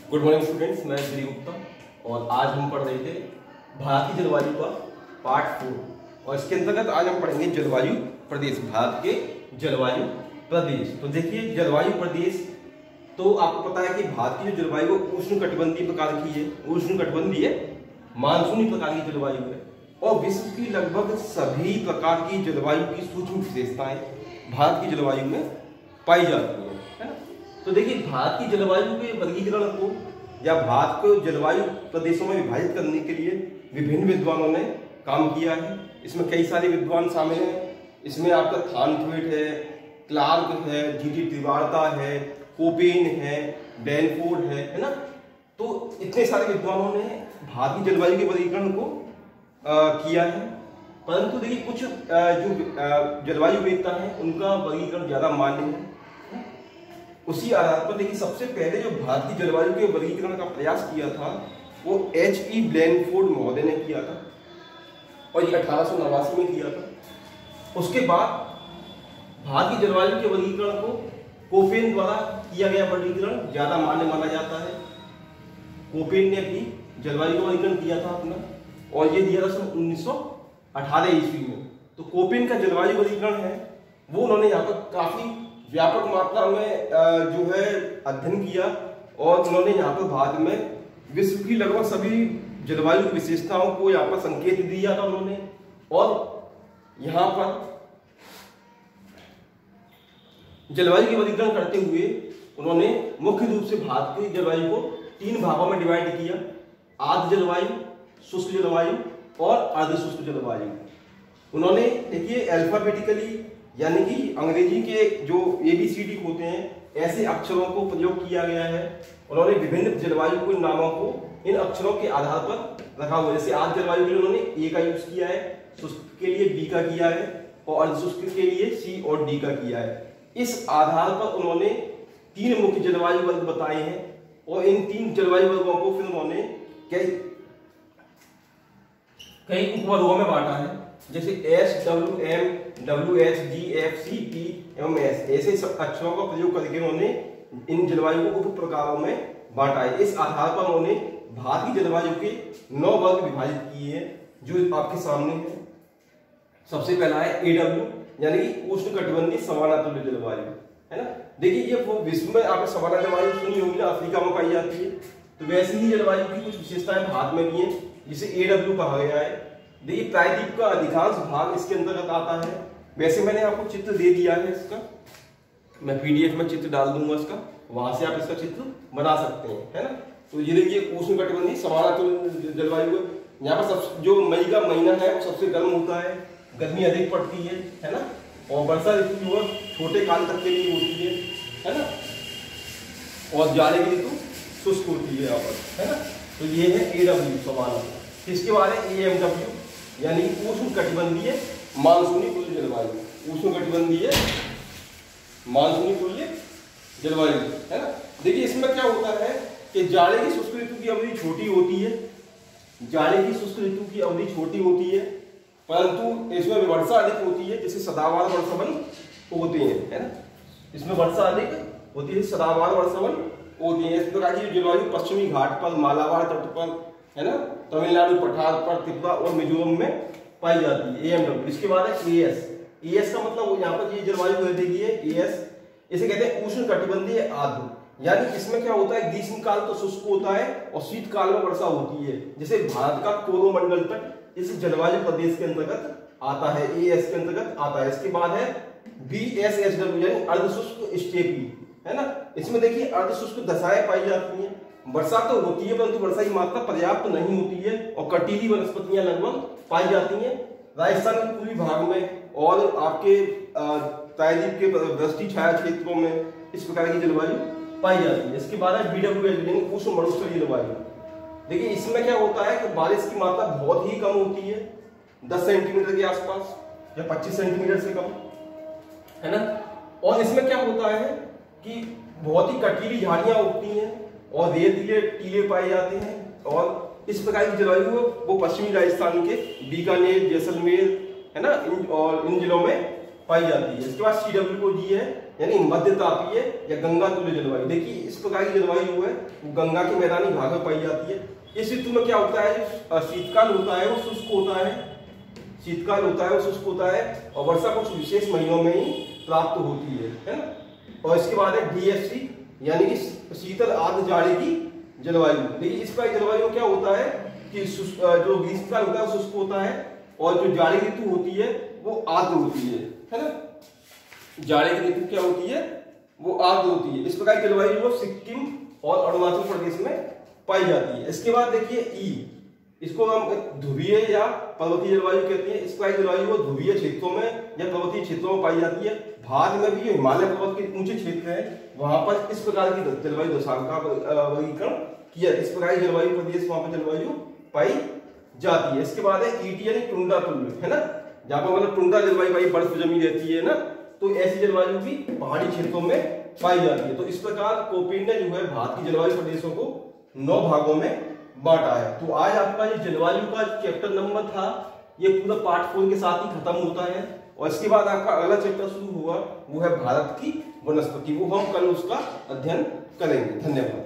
Good morning students, मैं श्री गुप्ता और आज हम पढ़ रहे थे भारत की जलवायु का पार्ट 4 और इसके अंतर्गत आज हम पढ़ेंगे जलवायु प्रदेश, भारत के जलवायु प्रदेश। तो देखिए जलवायु प्रदेश, तो आपको पता है कि भारत की जो जलवायु उष्ण कटिबंधीय प्रकार की है, उष्ण कटिबंधीय मानसूनी प्रकार की जलवायु है और विश्व की लगभग सभी प्रकार की जलवायु की सूक्ष्म विशेषताएं भारत की जलवायु में पाई जाती है ना। तो देखिए भारत की जलवायु के वर्गीकरण को या भारत को जलवायु प्रदेशों में विभाजित करने के लिए विभिन्न विद्वानों ने काम किया है। इसमें कई सारे विद्वान शामिल हैं। इसमें आपका थानथ्वेट है, क्लार्क है, जीटी त्रिवार्ता है, कोपेन है, डैनफोर्ड है ना। तो इतने सारे विद्वानों ने भारत की जलवायु के वर्गीकरण को किया है। परंतु देखिए कुछ जो जलवायु वेदता है उनका वर्गीकरण ज्यादा मान्य है। उसी आधार पर देखिए सबसे पहले जो भारत की जलवायु के वर्गीकरण का प्रयास किया था वो H.E. ब्लैनफोर्ड महोदय ने किया था और ये 1889 में किया था। उसके बाद भारत की जलवायु के वर्गीकरण को कोपेन द्वारा किया गया वर्गीकरण ज्यादा मान्य माना जाता है। कोपेन ने भी जलवायु का वर्गीकरण किया था अपना और ये दिया था सन 1918 ईस्वी में। तो कोपेन का जलवायु वर्गीकरण है वो उन्होंने यहाँ पर काफी व्यापक मात्रा में जो है अध्ययन किया और उन्होंने यहाँ पर भारत में विश्व की लगभग सभी जलवायु विशेषताओं को यहाँ पर संकेत दिया था उन्होंने। और यहाँ पर जलवायु के वर्गीकरण करते हुए उन्होंने मुख्य रूप से भारत की जलवायु को 3 भागों में डिवाइड किया: आर्द्र जलवायु, शुष्क जलवायु और अर्ध शुष्क जलवायु। उन्होंने देखिए अल्फाबेटिकली यानी कि अंग्रेजी के जो ABCD होते हैं ऐसे अक्षरों को प्रयोग किया गया है। उन्होंने विभिन्न जलवायु के नामों को इन अक्षरों के आधार पर रखा हुआ है। जैसे आर्द्र जलवायु के लिए उन्होंने A का यूज किया है, शुष्क के लिए B का किया है और अर्धशुष्क के लिए C और D का किया है। इस आधार पर उन्होंने 3 मुख्य जलवायु वर्ग बताए हैं और इन 3 जलवायु वर्गों को फिर उन्होंने कई उपवर्गों में बांटा है। जैसे S, W, M, WH, G, F, C, P एवं S ऐसे अक्षरों का प्रयोग करके उन्होंने इन जलवायु को उप प्रकारों में बांटा है। इस आधार पर उन्होंने भारत की जलवायु के 9 वर्ग विभाजित किए हैं जो आपके सामने है। सबसे पहला है AW यानी कि उष्ण कटिबंधीय सवानातुल्य जलवायु, है ना। देखिए ये वो विश्व में आपने सवाना जलवायु सुनी होगी ना, अफ्रीका में पाई जाती है। तो वैसे ही जलवायु की कुछ विशेषताएं भारत में भी हैं जिसे AW कहा गया है। देखिए प्रायद्वीप का अधिकांश भाग इसके अंतर्गत आता है। वैसे मैंने आपको चित्र दे दिया है इसका, मैं PDF में चित्र डाल दूंगा इसका, वहां से आप इसका चित्र बना सकते हैं, है ना। तो ये देखिए उष्ण कटिबंधीय सवानातुल्य जलवायु है। यहाँ पर सब जो मई का महीना है वो सबसे गर्म होता है, गर्मी अधिक पड़ती है ना। और वर्षा ऋतु जो है छोटे काल तक के लिए होती है ना। और जाड़े की ऋतु शुष्क होती है यहाँ पर, है ना। तो ये है AW सवानातुल्य। इसके बाद है AMW यानी उष्ण कटिबंधीय मानसूनी कुल्य जलवायु, उष्ण कटिबंधीय मानसूनी कुल्य जलवायु, है ना। देखिए इसमें क्या होता है कि जाड़े की शुष्क ऋतु की अवधि छोटी होती है, जाड़े की शुष्क ऋतु की अवधि छोटी होती है परंतु इसमें वर्षा अधिक होती है, जैसे सदाबहार वर्षावन होते हैं, है ना। इसमें वर्षा अधिक होती है, सदाबहार वर्षावन होती है। इस प्रकार की जलवायु पश्चिमी घाट पर, मालाबार तट पर, है ना, तमिलनाडु पठार पर, त्रिपुरा और मिजोरम में पाई जाती है AMW। इसके बाद है AS का मतलब यहाँ पर ये जलवायु देगी है AS, इसे कहते हैं उष्ण कटिबंधीय आर्द्र। यानी इसमें क्या होता है, ग्रीष्म काल तो शुष्क होता है और शीतकाल में वर्षा होती है। जैसे भारत का कोरोमंडल तट इस जलवायु प्रदेश के अंतर्गत आता है, AS के अंतर्गत आता है। इसके बाद है BSHW यानी अर्धशुष्क स्टेपी, है ना। इसमें देखिए अर्धशुष्क दशाएं पाई जाती हैं। वर्षा तो होती है परंतु वर्षा की मात्रा पर्याप्त नहीं होती है और कटीली वनस्पतियां लगभग पाई जाती हैं राजस्थान के पूर्वी भाग में और आपके प्रायद्वीप के वृष्टि छाया क्षेत्रों में। इस प्रकार की जलवायु पाई जाती है। इसके बाद है BWH यानी उष्ण मरुस्थलीय जलवायु। देखिए इसमें क्या होता है कि बारिश की मात्रा बहुत ही कम होती है, 10 सेंटीमीटर के आसपास या 25 सेंटीमीटर से कम, है ना। और इसमें क्या होता है कि बहुत ही कटीली झाड़ियां उगती हैं और रेतीले टीले पाए जाते हैं। और इस प्रकार की जलवायु वो पश्चिमी राजस्थान के बीकानेर, जैसलमेर, है ना, इन जिलों में पाई जाती है। इसके बाद CWG है यानी मध्य तापीय या गंगा तुल्य जलवायु। देखिए इस प्रकार की जलवायु जो है वो गंगा के मैदानी भाग में पाई जाती है। इस ऋतु में क्या होता है, शीतकाल होता है वो शुष्क होता है, शीतकाल होता है वो शुष्क होता है, और वर्षा कुछ विशेष महीनों में ही प्राप्त होती है ना। और इसके बाद है DFC यानी कि शीतल आर्द्र जाड़े की जलवायु। देखिए इस प्रकार जलवायु क्या होता है कि जो ग्रीष्मकाल होता है वो शुष्क होता है, और जो जाड़े की ऋतु होती है वो आर्द्र होती है ना। जाड़े की ऋतु क्या होती है, वो आर्द्र होती है। इस प्रकार की जलवायु वो सिक्किम और अरुणाचल प्रदेश में पाई जाती है। इसके बाद देखिए ई, इसको हम ध्रुवीय या पर्वतीय जलवायु कहते हैं। इस प्रकार की जलवायु वो ध्रुवीय क्षेत्रों में या पर्वतीय क्षेत्रों में पाई जाती है। भारत में भी जो हिमालय पर्वत के ऊंचे क्षेत्र है वहां पर इस प्रकार की जलवायु दशाओं का वर्गीकरण किया। इस प्रकार की जलवायु प्रदेश वहां पर जलवायु पाई जाती है। इसके बाद है ET यानी टुंड्रा तुल्य, है ना, जहां पर मतलब टुंड्रा जलवायु भाई बर्फ जमी रहती है ना, तो ऐसी जलवायु भी पहाड़ी क्षेत्रों में पाई जाती है। तो इस प्रकार कोपेन ने जो है भारत की जलवायु प्रदेशों को 9 भागों में बांटा है। तो आज आपका जो जलवायु का चैप्टर नंबर था ये पूरा पार्ट 4 के साथ ही खत्म होता है, और इसके बाद आपका अगला चैप्टर शुरू हुआ वो है भारत की वनस्पति। वो हम कल उसका अध्ययन करेंगे। धन्यवाद।